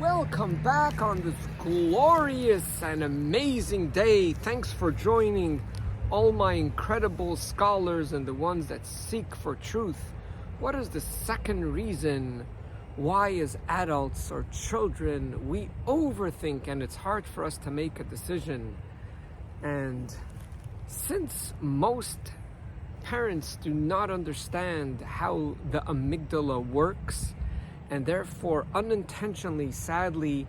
welcome back on this glorious and amazing day. Thanks for joining all my incredible scholars and the ones that seek for truth. What is the second reason why as adults or children we overthink and it's hard for us to make a decision? And since most parents do not understand how the amygdala works, and therefore unintentionally, sadly,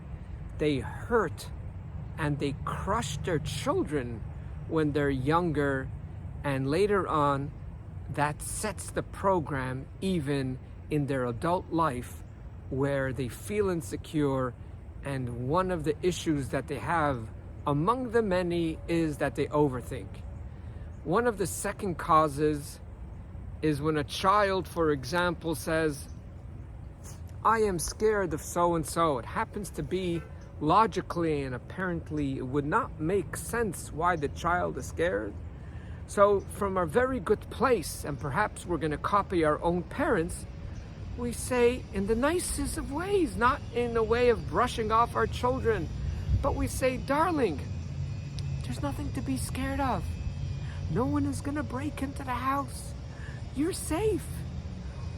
they hurt and they crush their children when they're younger, and later on that sets the program even in their adult life, where they feel insecure. And one of the issues that they have among the many is that they overthink. One of the second causes is when a child, for example, says, I am scared of so-and-so. It happens to be logically and apparently it would not make sense why the child is scared. So from a very good place, and perhaps we're going to copy our own parents, we say in the nicest of ways, not in a way of brushing off our children, but we say, darling, there's nothing to be scared of. No one is going to break into the house. You're safe.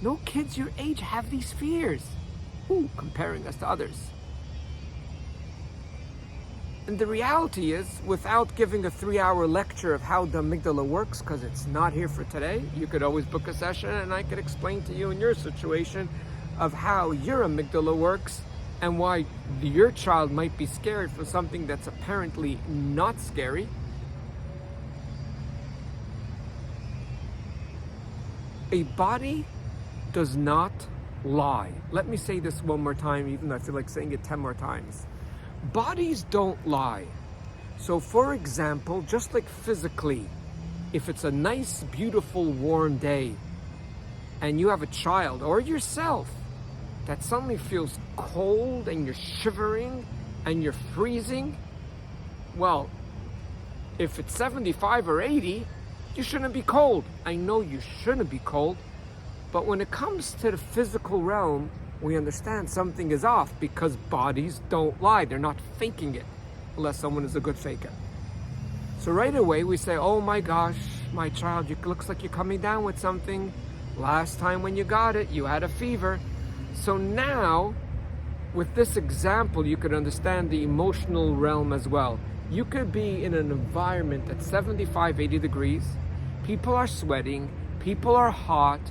No kids your age have these fears. Ooh, comparing us to others. And the reality is, without giving a 3-hour lecture of how the amygdala works, because it's not here for today, you could always book a session and I could explain to you in your situation of how your amygdala works and why your child might be scared for something that's apparently not scary. A body does not lie. Let me say this one more time, even though I feel like saying it 10 more times. Bodies don't lie. So for example, just like physically, if it's a nice, beautiful, warm day and you have a child or yourself that suddenly feels cold and you're shivering and you're freezing, well, if it's 75 or 80, you shouldn't be cold. I know you shouldn't be cold. But when it comes to the physical realm, we understand something is off because bodies don't lie. They're not faking it, unless someone is a good faker. So right away we say, oh my gosh, my child, it looks like you're coming down with something. Last time when you got it, you had a fever. So now, with this example, you could understand the emotional realm as well. You could be in an environment that's 75, 80 degrees. People are sweating, people are hot,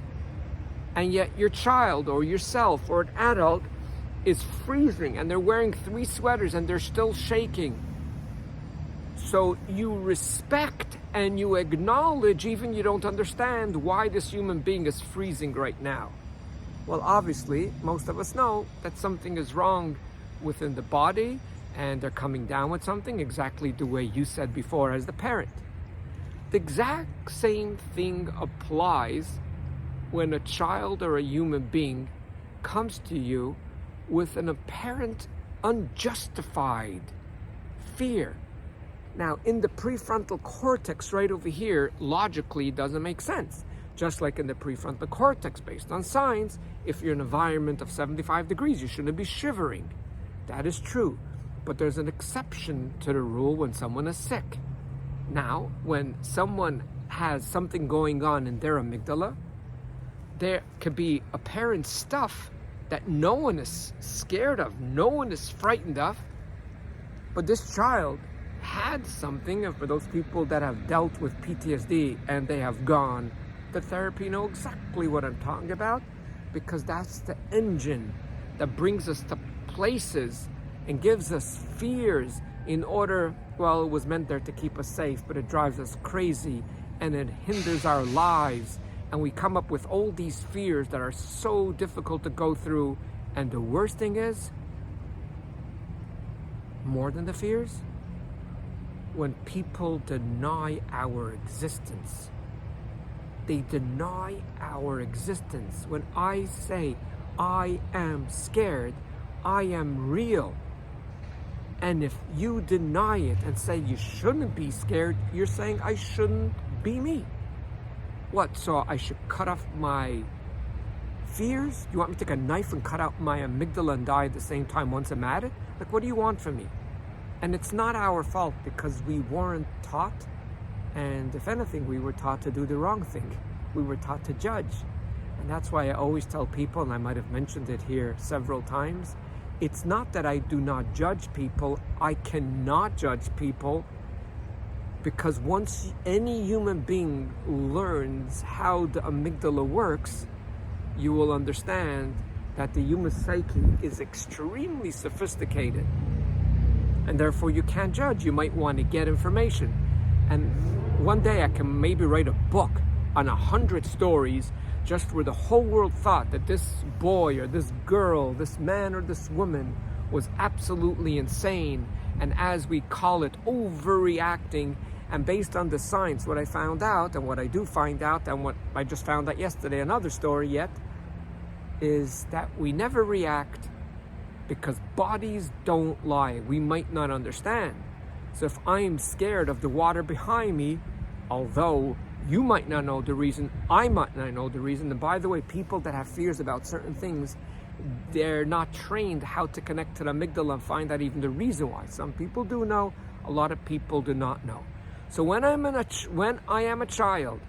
and yet your child or yourself or an adult is freezing and they're wearing 3 sweaters and they're still shaking. So you respect and you acknowledge, even you don't understand why this human being is freezing right now. Well, obviously, most of us know that something is wrong within the body and they're coming down with something, exactly the way you said before as the parent. The exact same thing applies when a child or a human being comes to you with an apparent unjustified fear. Now, in the prefrontal cortex right over here, logically it doesn't make sense. Just like in the prefrontal cortex, based on science, if you're in an environment of 75 degrees, you shouldn't be shivering. That is true. But there's an exception to the rule when someone is sick. Now, when someone has something going on in their amygdala, there could be apparent stuff that no one is scared of, no one is frightened of, but this child had something. And for those people that have dealt with PTSD and they have gone to therapy, know exactly what I'm talking about, because that's the engine that brings us to places and gives us fears in order, well, it was meant there to keep us safe, but it drives us crazy and it hinders our lives. And we come up with all these fears that are so difficult to go through. And the worst thing is, more than the fears, when people deny our existence. They deny our existence. When I say, I am scared, I am real. And if you deny it and say you shouldn't be scared, you're saying I shouldn't be me. What, so I should cut off my fears? You want me to take a knife and cut out my amygdala and die at the same time once I'm at it? Like, what do you want from me? And it's not our fault because we weren't taught. And if anything, we were taught to do the wrong thing. We were taught to judge. And that's why I always tell people, and I might have mentioned it here several times, it's not that I do not judge people. I cannot judge people, because once any human being learns how the amygdala works, you will understand that the human psyche is extremely sophisticated. And therefore you can't judge. You might want to get information. And one day I can maybe write a book on 100 stories just where the whole world thought that this boy or this girl, this man or this woman was absolutely insane, and as we call it, overreacting. And based on the science, what I found out, and what I do find out, and what I just found out yesterday, another story yet, is that we never react because bodies don't lie. We might not understand. So if I'm scared of the water behind me, although you might not know the reason, I might not know the reason. And by the way, people that have fears about certain things, they're not trained how to connect to the amygdala and find out even the reason why. Some people do know, a lot of people do not know. So when I am a child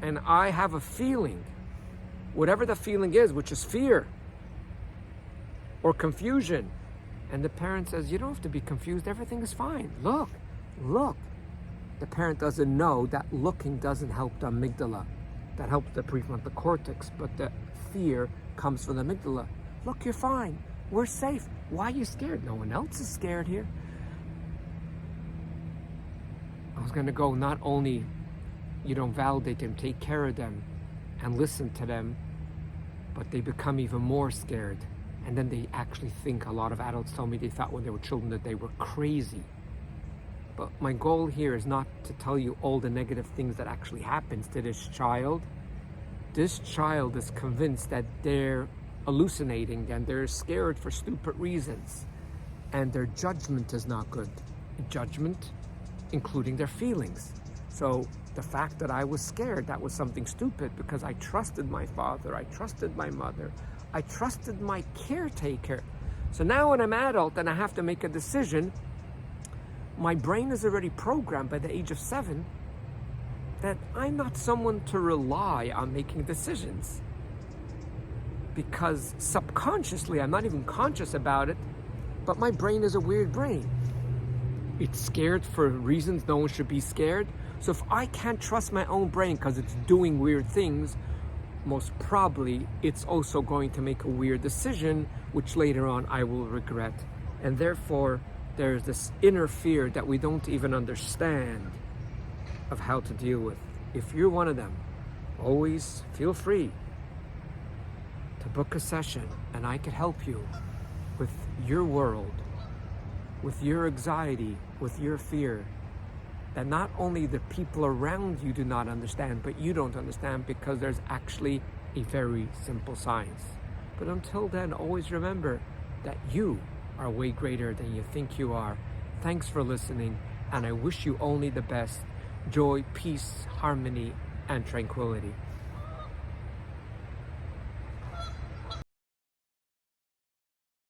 and I have a feeling, whatever the feeling is, which is fear or confusion, and the parent says, you don't have to be confused, everything is fine. Look. The parent doesn't know that looking doesn't help the amygdala. That helps the prefrontal cortex, but the fear comes from the amygdala. Look, you're fine. We're safe. Why are you scared? No one else is scared here. I was going to go, not only you don't validate them, take care of them, and listen to them, but they become even more scared. And then they actually think, a lot of adults tell me they thought when they were children that they were crazy. But my goal here is not to tell you all the negative things that actually happens to this child. This child is convinced that they're hallucinating and they're scared for stupid reasons. And their judgment is not good. Judgment, including their feelings. So the fact that I was scared, that was something stupid, because I trusted my father, I trusted my mother, I trusted my caretaker. So now when I'm adult and I have to make a decision, my brain is already programmed by the age of 7 that I'm not someone to rely on making decisions. Because subconsciously, I'm not even conscious about it, but my brain is a weird brain. It's scared for reasons no one should be scared. So if I can't trust my own brain because it's doing weird things, most probably it's also going to make a weird decision, which later on I will regret. And therefore, there's this inner fear that we don't even understand of how to deal with. If you're one of them, always feel free to book a session and I could help you with your world, with your anxiety, with your fear, that not only the people around you do not understand, but you don't understand, because there's actually a very simple science. But until then, always remember that you are way greater than you think you are. Thanks for listening, and I wish you only the best. Joy, peace, harmony, and tranquility.